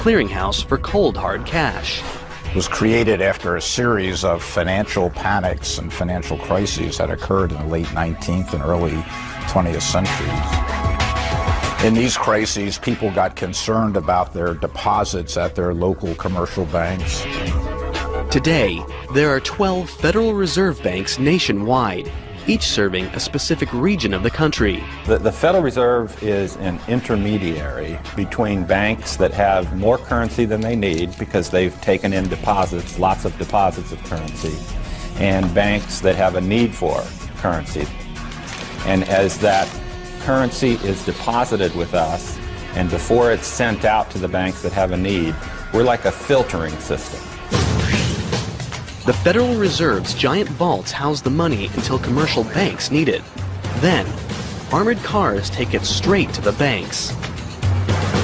clearinghouse for cold, hard cash. It was created after a series of financial panics and financial crises that occurred in the late 19th and early 20th centuries. In these crises, people got concerned about their deposits at their local commercial banks. Today, there are 12 Federal Reserve banks nationwide, each serving a specific region of the country. The Federal Reserve is an intermediary between banks that have more currency than they need because they've taken in deposits, lots of deposits of currency, and banks that have a need for currency. And as that currency is deposited with us, and before it's sent out to the banks that have a need, we're like a filtering system. The Federal Reserve's giant vaults house the money until commercial banks need it. Then, armored cars take it straight to the banks.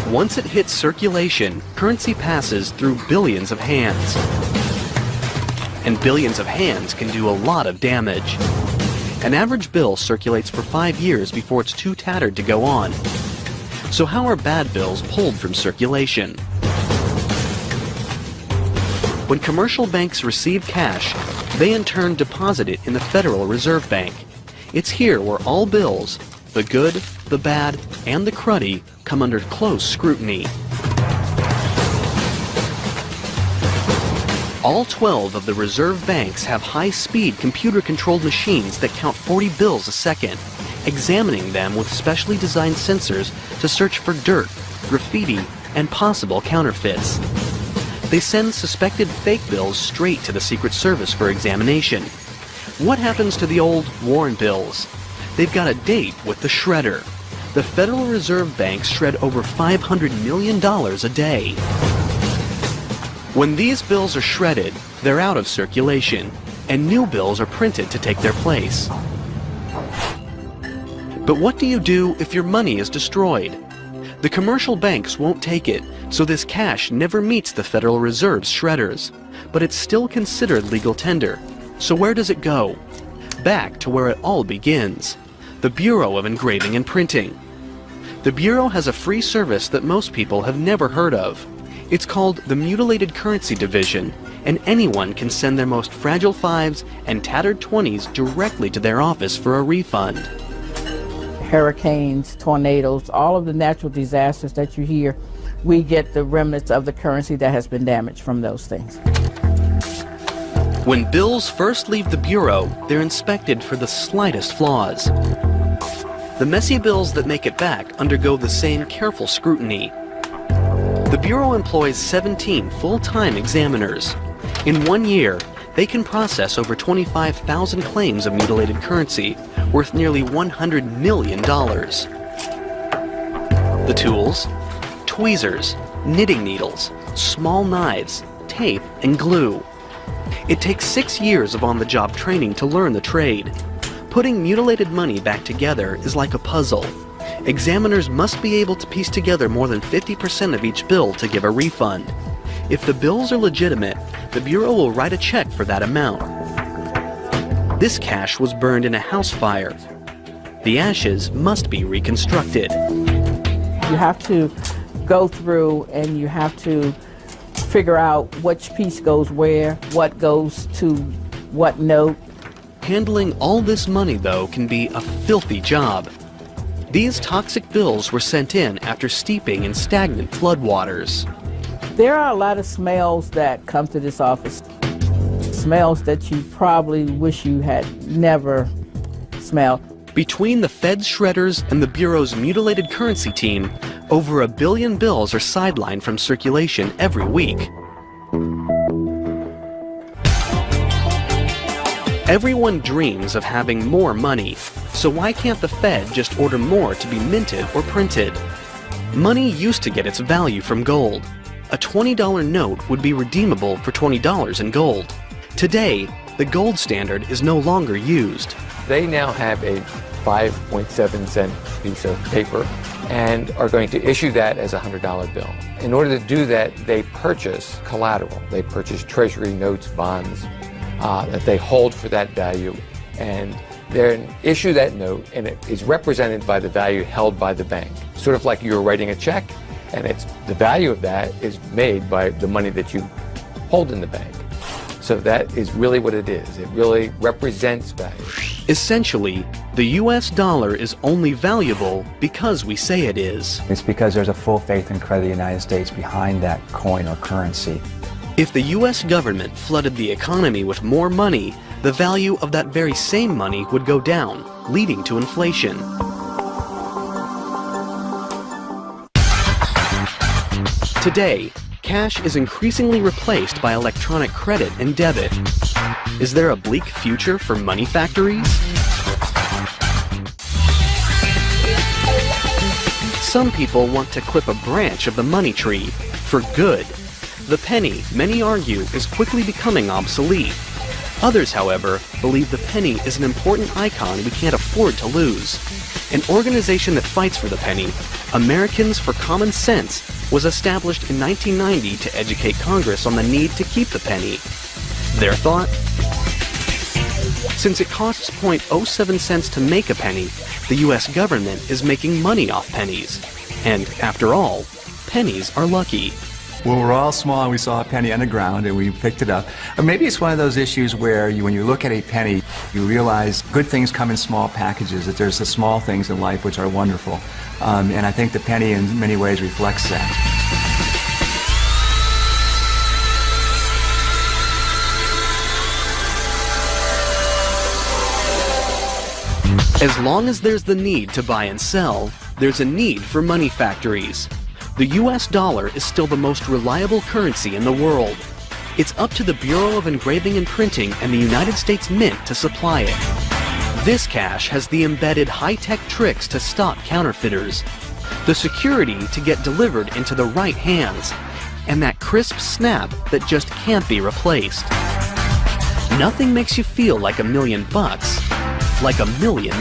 Once it hits circulation, currency passes through billions of hands. And billions of hands can do a lot of damage. An average bill circulates for 5 years before it's too tattered to go on. So how are bad bills pulled from circulation? When commercial banks receive cash, they in turn deposit it in the Federal Reserve Bank. It's here where all bills, the good, the bad, and the cruddy, come under close scrutiny. All 12 of the reserve banks have high-speed computer-controlled machines that count 40 bills a second, examining them with specially designed sensors to search for dirt, graffiti, and possible counterfeits. They send suspected fake bills straight to the Secret Service for examination. What happens to the old worn bills? They've got a date with the shredder. The Federal Reserve banks shred over $500 million a day. When these bills are shredded, they're out of circulation, and new bills are printed to take their place. But what do you do if your money is destroyed? The commercial banks won't take it, so this cash never meets the Federal Reserve's shredders. But it's still considered legal tender. So where does it go? Back to where it all begins, the Bureau of Engraving and Printing. The Bureau has a free service that most people have never heard of. It's called the Mutilated Currency Division, and anyone can send their most fragile 5s and tattered 20s directly to their office for a refund. Hurricanes, tornadoes, all of the natural disasters that you hear, we get the remnants of the currency that has been damaged from those things. When bills first leave the Bureau, they're inspected for the slightest flaws. The messy bills that make it back undergo the same careful scrutiny. The Bureau employs 17 full-time examiners. In 1 year, they can process over 25,000 claims of mutilated currency, worth nearly $100 million. The tools? Tweezers, knitting needles, small knives, tape, and glue. It takes 6 years of on-the-job training to learn the trade. Putting mutilated money back together is like a puzzle. Examiners must be able to piece together more than 50% of each bill to give a refund. If the bills are legitimate, the Bureau will write a check for that amount. This cash was burned in a house fire. The ashes must be reconstructed. You have to go through and you have to figure out which piece goes where, what goes to what note. Handling all this money, though, can be a filthy job. These toxic bills were sent in after steeping in stagnant floodwaters. There are a lot of smells that come to this office. Smells that you probably wish you had never smelled. Between the Fed's shredders and the Bureau's mutilated currency team, over 1 billion bills are sidelined from circulation every week. Everyone dreams of having more money, so why can't the Fed just order more to be minted or printed? Money used to get its value from gold. A $20 note would be redeemable for $20 in gold. Today, the gold standard is no longer used. They now have a 5.7 cent piece of paper and are going to issue that as a $100 bill. In order to do that, they purchase collateral. They purchase treasury notes, bonds that they hold for that value, and they issue that note, and it is represented by the value held by the bank. Sort of like you're writing a check, And the value of that is made by the money that you hold in the bank. So that is really what it is. It really represents value. Essentially, the US dollar is only valuable because we say it is. It's because there's a full faith and credit of the United States behind that coin or currency. If the US government flooded the economy with more money, the value of that very same money would go down, leading to inflation. Today, cash is increasingly replaced by electronic credit and debit. Is there a bleak future for money factories? Some people want to clip a branch of the money tree for good. The penny, many argue, is quickly becoming obsolete. Others, however, believe the penny is an important icon we can't afford to lose. An organization that fights for the penny, Americans for Common Sense, was established in 1990 to educate Congress on the need to keep the penny. Their thought? Since it costs 0.07 cents to make a penny, the US government is making money off pennies. And after all, pennies are lucky. Well, we're all small and we saw a penny on the ground and we picked it up. Or maybe it's one of those issues where when you look at a penny, you realize good things come in small packages, that there's the small things in life which are wonderful. And I think the penny in many ways reflects that. As long as there's the need to buy and sell, there's a need for money factories. The US dollar is still the most reliable currency in the world. It's up to the Bureau of Engraving and Printing and the United States Mint to supply it. This cash has the embedded high-tech tricks to stop counterfeiters, the security to get delivered into the right hands, and that crisp snap that just can't be replaced. Nothing makes you feel like $1 million, like $1 million.